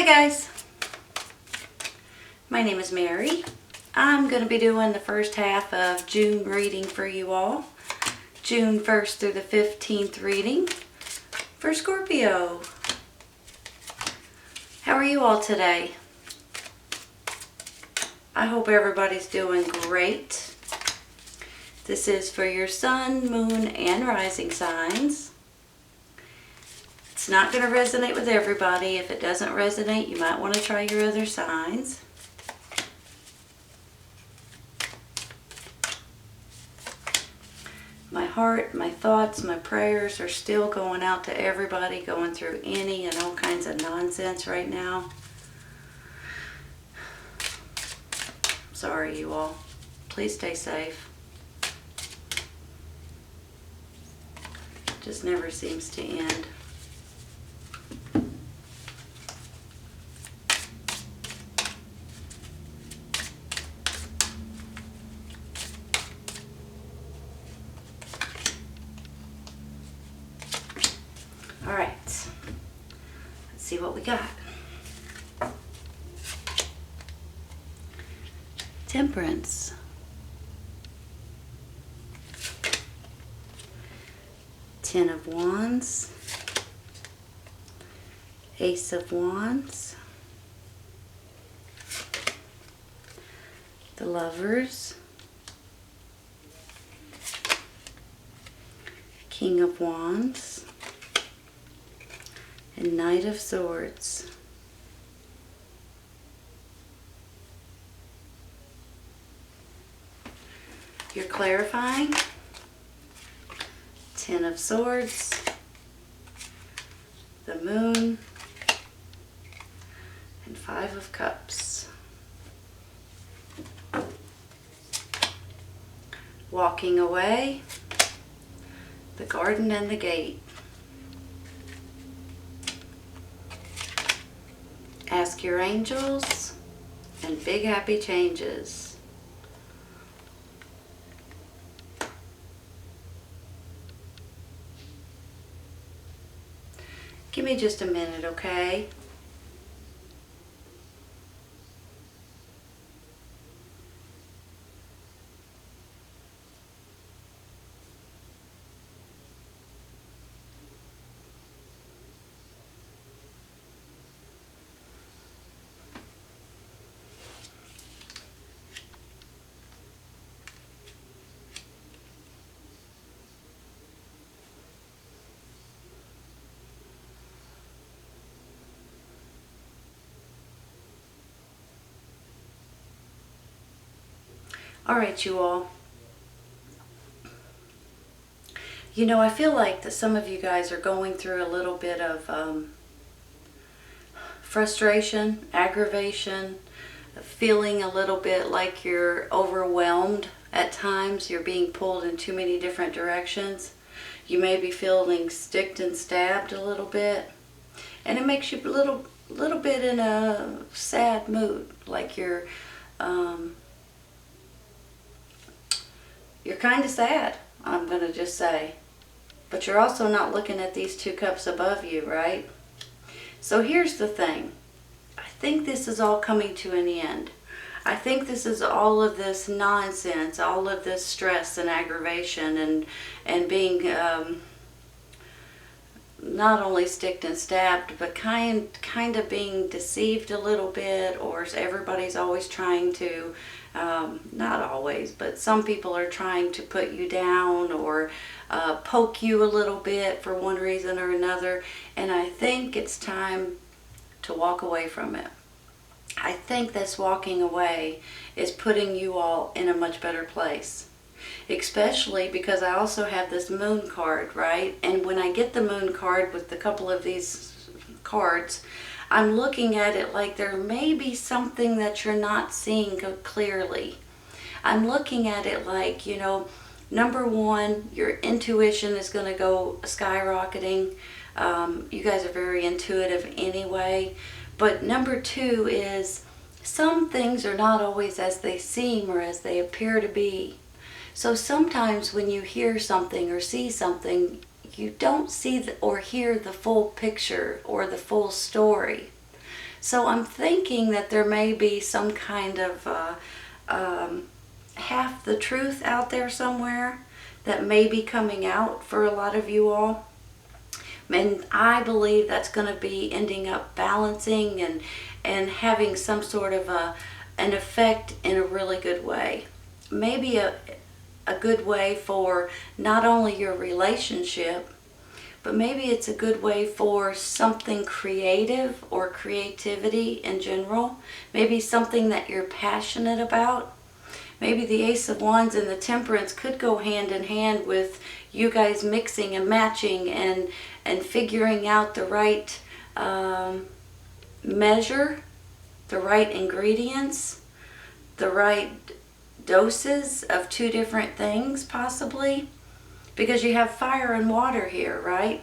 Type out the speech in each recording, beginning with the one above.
Hi guys, my name is Mary. I'm going to be doing the first half of June reading for you all. June 1st through the 15th reading for Scorpio. How are you all today? I hope everybody's doing great. This is for your sun, moon, and rising signs. It's not going to resonate with everybody. If it doesn't resonate, you might want to try your other signs. My heart, my thoughts, my prayers are still going out to everybody going through any and all kinds of nonsense right now. Sorry, you all. Please stay safe. Just never seems to end. All right, let's see what we got. Temperance. Ten of Wands. Ace of Wands. The Lovers. King of Wands. And Knight of Swords. You're clarifying. Ten of Swords. The Moon. And Five of Cups. Walking away. The Garden and the Gate. Ask your angels, and big happy changes. Give me just a minute, okay? All right, you all. You know, I feel like that some of you guys are going through a little bit of frustration, aggravation, feeling a little bit like you're overwhelmed at times. You're being pulled in too many different directions. You may be feeling sticked and stabbed a little bit. And it makes you a little bit in a sad mood, like you're kind of sad, I'm going to just say. But you're also not looking at these two cups above you, right? So here's the thing. I think this is all coming to an end. I think this is all of this nonsense, all of this stress and aggravation and being not only sticked and stabbed, but kind of being deceived a little bit, or everybody's always trying to, not always, but some people are trying to put you down or poke you a little bit for one reason or another. And I think it's time to walk away from it. I think this walking away is putting you all in a much better place. Especially because I also have this Moon card, right? And when I get the Moon card with a couple of these cards, I'm looking at it like there may be something that you're not seeing clearly. I'm looking at it like, you know, number one, your intuition is going to go skyrocketing. You guys are very intuitive anyway. But number two is some things are not always as they seem or as they appear to be. So sometimes when you hear something or see something, you don't see or hear the full picture or the full story. So I'm thinking that there may be some kind of half the truth out there somewhere that may be coming out for a lot of you all. And I believe that's going to be ending up balancing and having some sort of an effect in a really good way. Maybe a good way for not only your relationship, but maybe it's a good way for something creative or creativity in general. Maybe something that you're passionate about. Maybe the Ace of Wands and the Temperance could go hand in hand with you guys mixing and matching and figuring out the right measure, the right ingredients, the right doses of two different things possibly, because you have fire and water here, right?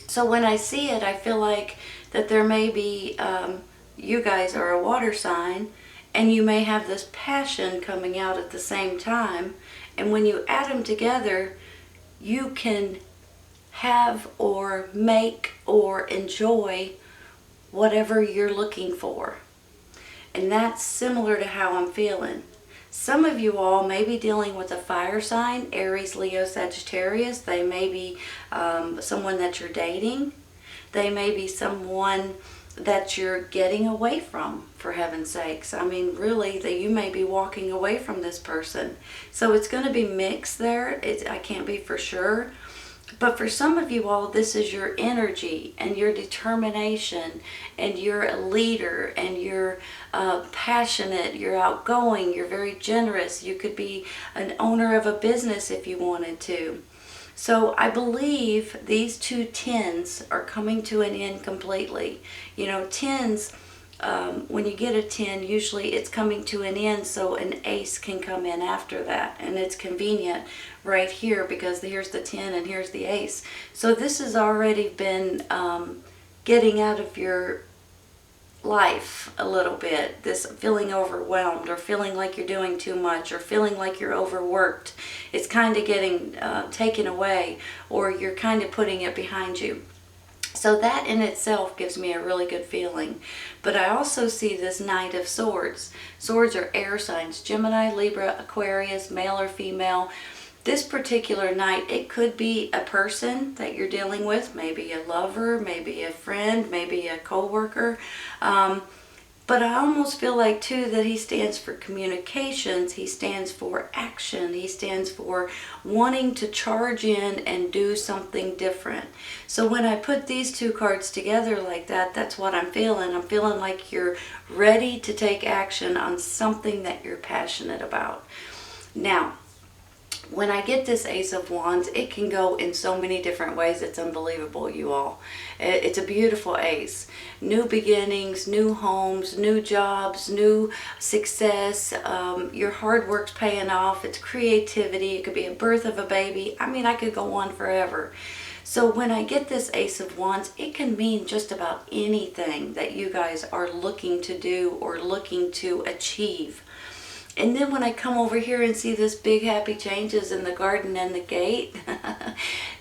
So when I see it, I feel like that there may be, you guys are a water sign, and you may have this passion coming out at the same time, and when you add them together, you can have or make or enjoy whatever you're looking for. And that's similar to how I'm feeling. Some of you all may be dealing with a fire sign, Aries, Leo, Sagittarius. They may be someone that you're dating. They may be someone that you're getting away from, for heaven's sakes. I mean, really, that you may be walking away from this person. So it's going to be mixed there. I can't be for sure. But for some of you all, this is your energy and your determination, and you're a leader, and you're passionate, you're outgoing, you're very generous. You could be an owner of a business if you wanted to. So I believe these two tens are coming to an end completely. You know, tens, when you get a 10, usually it's coming to an end, so an ace can come in after that. And it's convenient right here because here's the 10 and here's the ace. So this has already been getting out of your life a little bit, this feeling overwhelmed or feeling like you're doing too much or feeling like you're overworked. It's kind of getting taken away, or you're kind of putting it behind you. So that in itself gives me a really good feeling. But I also see this Knight of Swords. Swords are air signs: Gemini, Libra, Aquarius, male or female. This particular Knight, it could be a person that you're dealing with, maybe a lover, maybe a friend, maybe a co-worker. But I almost feel like, too, that he stands for communications. He stands for action. He stands for wanting to charge in and do something different. So when I put these two cards together like that, that's what I'm feeling. I'm feeling like you're ready to take action on something that you're passionate about. Now, when I get this Ace of Wands, it can go in so many different ways. It's unbelievable, you all. It's a beautiful ace. New beginnings, new homes, new jobs, new success. Your hard work's paying off. It's creativity. It could be a birth of a baby. I mean, I could go on forever. So when I get this Ace of Wands, it can mean just about anything that you guys are looking to do or looking to achieve. And then when I come over here and see this big happy changes in the garden and the gate,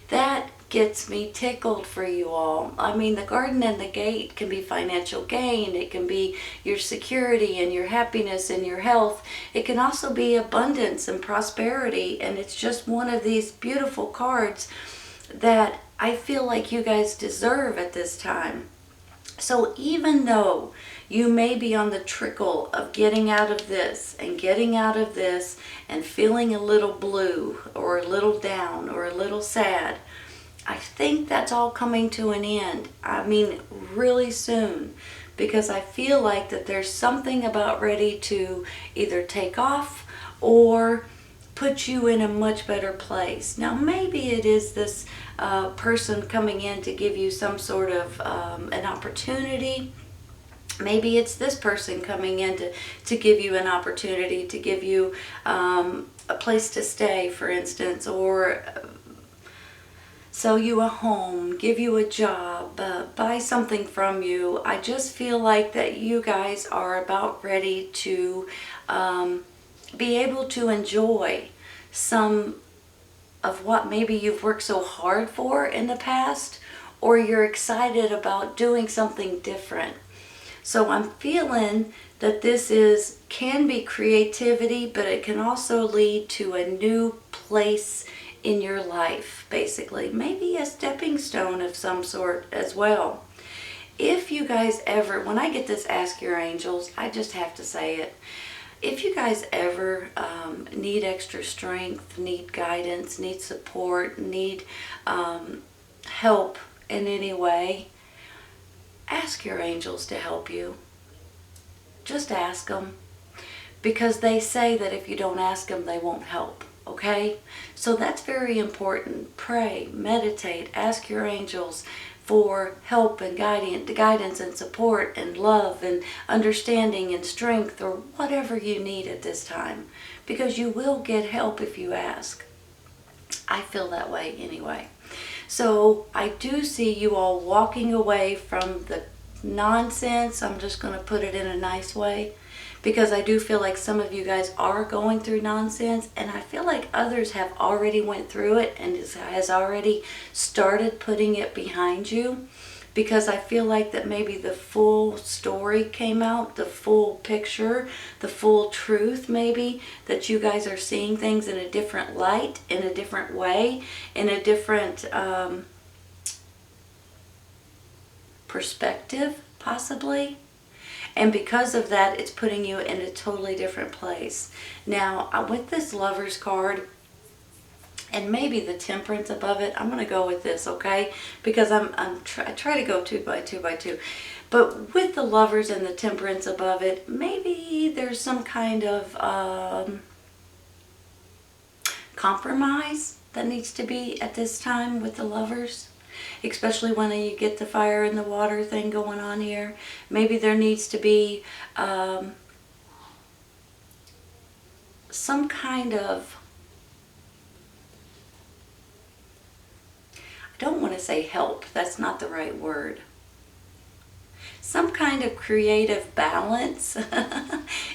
that gets me tickled for you all. I mean, the garden and the gate can be financial gain. It can be your security and your happiness and your health. It can also be abundance and prosperity. And it's just one of these beautiful cards that I feel like you guys deserve at this time. So even though you may be on the trickle of getting out of this and getting out of this and feeling a little blue or a little down or a little sad, I think that's all coming to an end. I mean, really soon, because I feel like that there's something about ready to either take off or put you in a much better place. Now, maybe it is this person coming in to give you some sort of an opportunity. Maybe it's this person coming in to give you an opportunity, to give you a place to stay, for instance, or sell you a home, give you a job, buy something from you. I just feel like that you guys are about ready to be able to enjoy some of what maybe you've worked so hard for in the past, or you're excited about doing something different. So I'm feeling that can be creativity, but it can also lead to a new place in your life, basically. Maybe a stepping stone of some sort as well. If you guys ever, when I get this Ask Your Angels, I just have to say it. If you guys ever need extra strength, need guidance, need support, need help in any way, ask your angels to help you. Just ask them. Because they say that if you don't ask them, they won't help. Okay? So that's very important. Pray, meditate, ask your angels for help and guidance and support and love and understanding and strength, or whatever you need at this time. Because you will get help if you ask. I feel that way anyway. So I do see you all walking away from the nonsense. I'm just going to put it in a nice way, because I do feel like some of you guys are going through nonsense, and I feel like others have already went through it and has already started putting it behind you, because I feel like that maybe the full story came out, the full picture, the full truth maybe, that you guys are seeing things in a different light, in a different way, in a different perspective possibly. And because of that, it's putting you in a totally different place. Now, with this Lover's card, and maybe the Temperance above it, I'm going to go with this, okay? Because I try to go 2 by 2 by 2. But with the Lovers and the Temperance above it, maybe there's some kind of compromise that needs to be at this time with the Lovers. Especially when you get the fire and the water thing going on here. Maybe there needs to be some kind of, I don't want to say help, that's not the right word. Some kind of creative balance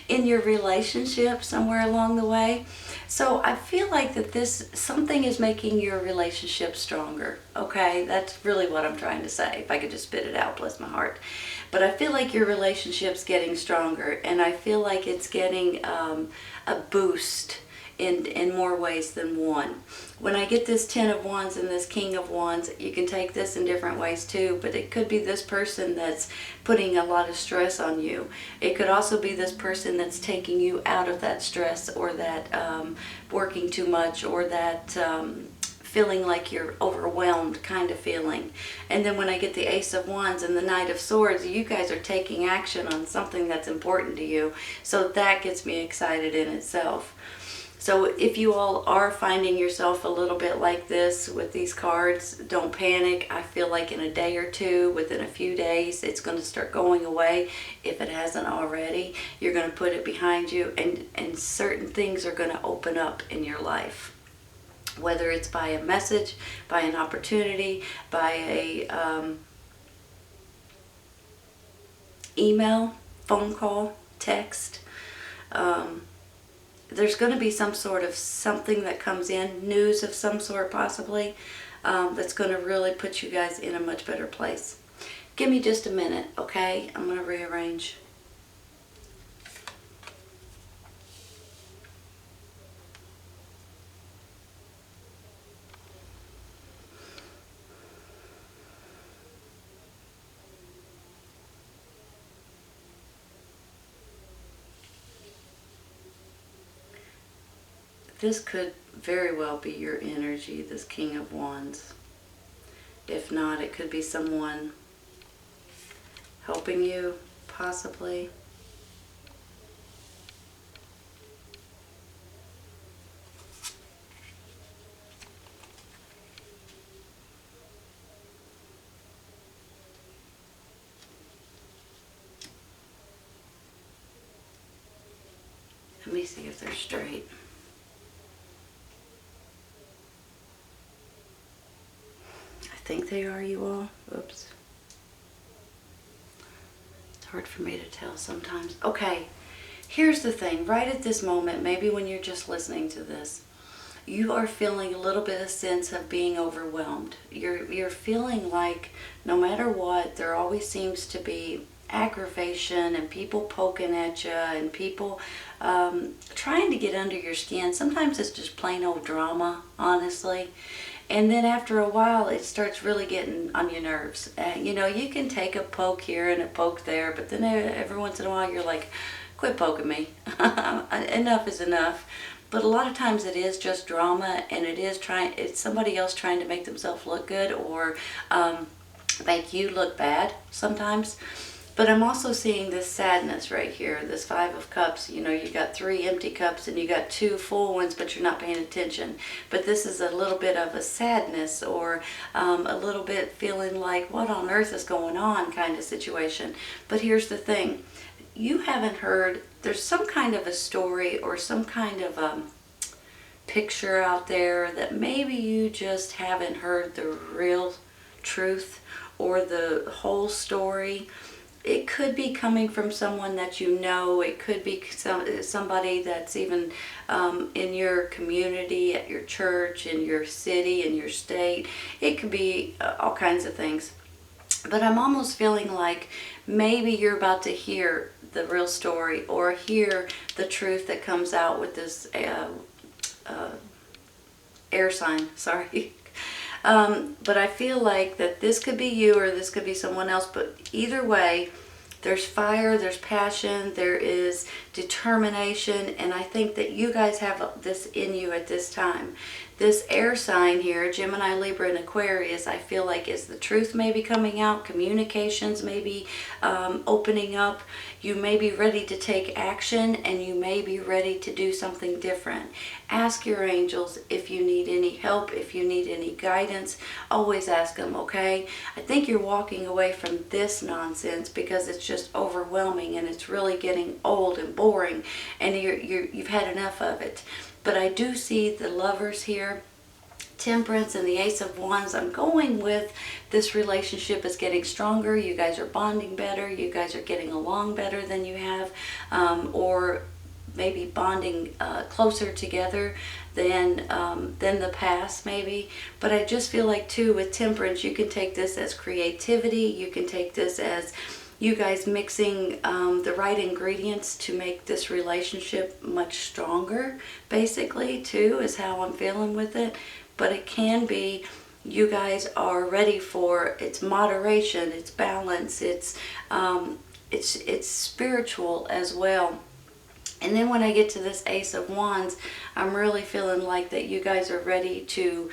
in your relationship somewhere along the way. So I feel like that something is making your relationship stronger. Okay, that's really what I'm trying to say. If I could just spit it out, bless my heart. But I feel like your relationship's getting stronger, and I feel like it's getting a boost in more ways than one. When I get this 10 of Wands and this King of Wands, you can take this in different ways too, but it could be this person that's putting a lot of stress on you. It could also be this person that's taking you out of that stress, or that working too much, or that feeling like you're overwhelmed kind of feeling. And then when I get the Ace of Wands and the Knight of Swords, you guys are taking action on something that's important to you. So that gets me excited in itself. So if you all are finding yourself a little bit like this with these cards, don't panic. I feel like in a day or two, within a few days, it's going to start going away. If it hasn't already, you're going to put it behind you, and certain things are going to open up in your life. Whether it's by a message, by an opportunity, by a email, phone call, text. There's going to be some sort of something that comes in, news of some sort possibly, that's going to really put you guys in a much better place. Give me just a minute, okay? I'm going to rearrange. This could very well be your energy, this King of Wands. If not, it could be someone helping you, possibly. Let me see if they're straight. I think they are, you all. Oops. It's hard for me to tell sometimes. Okay, here's the thing. Right at this moment, maybe when you're just listening to this, you are feeling a little bit of sense of being overwhelmed. You're feeling like no matter what, there always seems to be aggravation and people poking at you and people trying to get under your skin. Sometimes it's just plain old drama, honestly. And then after a while, it starts really getting on your nerves. You know, you can take a poke here and a poke there, but then every once in a while you're like, quit poking me. Enough is enough. But a lot of times it is just drama, and it's somebody else trying to make themselves look good, or make you look bad sometimes. But I'm also seeing this sadness right here, this Five of Cups. You know, you got 3 empty cups and you got 2 full ones, but you're not paying attention. But this is a little bit of a sadness, or a little bit feeling like, what on earth is going on kind of situation. But here's the thing. You haven't heard, there's some kind of a story or some kind of picture out there that maybe you just haven't heard the real truth or the whole story. It could be coming from someone that you know. It could be somebody that's even in your community, at your church, in your city, in your state. It could be all kinds of things. But I'm almost feeling like maybe you're about to hear the real story, or hear the truth that comes out with this air sign. Sorry. But I feel like that this could be you or this could be someone else. But either way, there's fire, there's passion, there is determination. And I think that you guys have this in you at this time. This air sign here, Gemini, Libra, and Aquarius, I feel like is the truth maybe coming out. Communications maybe opening up. You may be ready to take action, and you may be ready to do something different. Ask your angels if you need any help, if you need any guidance. Always ask them, okay? I think you're walking away from this nonsense because it's just overwhelming and it's really getting old and boring, and you've had enough of it. But I do see the Lovers here, Temperance, and the Ace of Wands. I'm going with this relationship is getting stronger. You guys are bonding better. You guys are getting along better than you have, or maybe bonding closer together than the past maybe. But I just feel like too with Temperance, you can take this as creativity. You can take this as you guys mixing the right ingredients to make this relationship much stronger, basically, too, is how I'm feeling with it. But it can be you guys are ready for its moderation, its balance, it's spiritual as well. And then when I get to this Ace of Wands, I'm really feeling like that you guys are ready to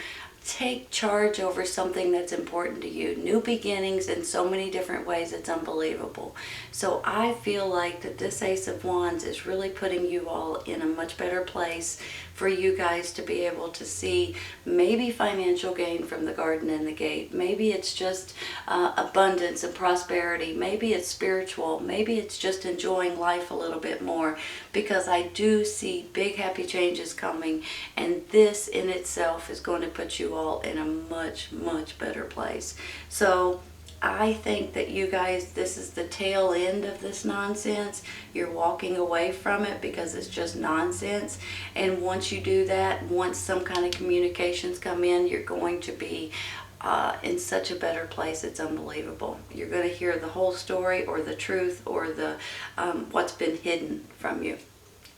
take charge over something that's important to you. New beginnings in so many different ways, it's unbelievable. So I feel like that this Ace of Wands is really putting you all in a much better place for you guys to be able to see maybe financial gain from the Garden and the Gate. Maybe it's just abundance and prosperity. Maybe it's spiritual. Maybe it's just enjoying life a little bit more, because I do see big happy changes coming, and this in itself is going to put you all in a much, much better place. So I think that you guys, this is the tail end of this nonsense. You're walking away from it because it's just nonsense. And once you do that, once some kind of communications come in, you're going to be in such a better place. It's unbelievable. You're going to hear the whole story, or the truth, or the what's been hidden from you.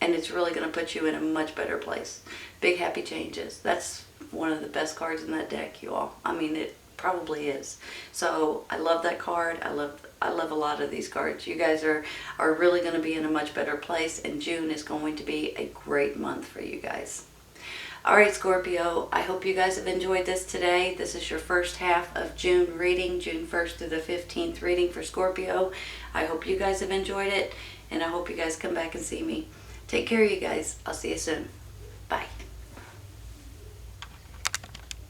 And it's really going to put you in a much better place. Big happy changes. That's one of the best cards in that deck, you all. I mean, it probably is. So I love that card. I love a lot of these cards. You guys are really going to be in a much better place, and June is going to be a great month for you guys. All right, Scorpio, I hope you guys have enjoyed this today. This is your first half of June reading, June 1st through the 15th reading for Scorpio. I hope you guys have enjoyed it, and I hope you guys come back and see me. Take care, you guys. I'll see you soon. Bye.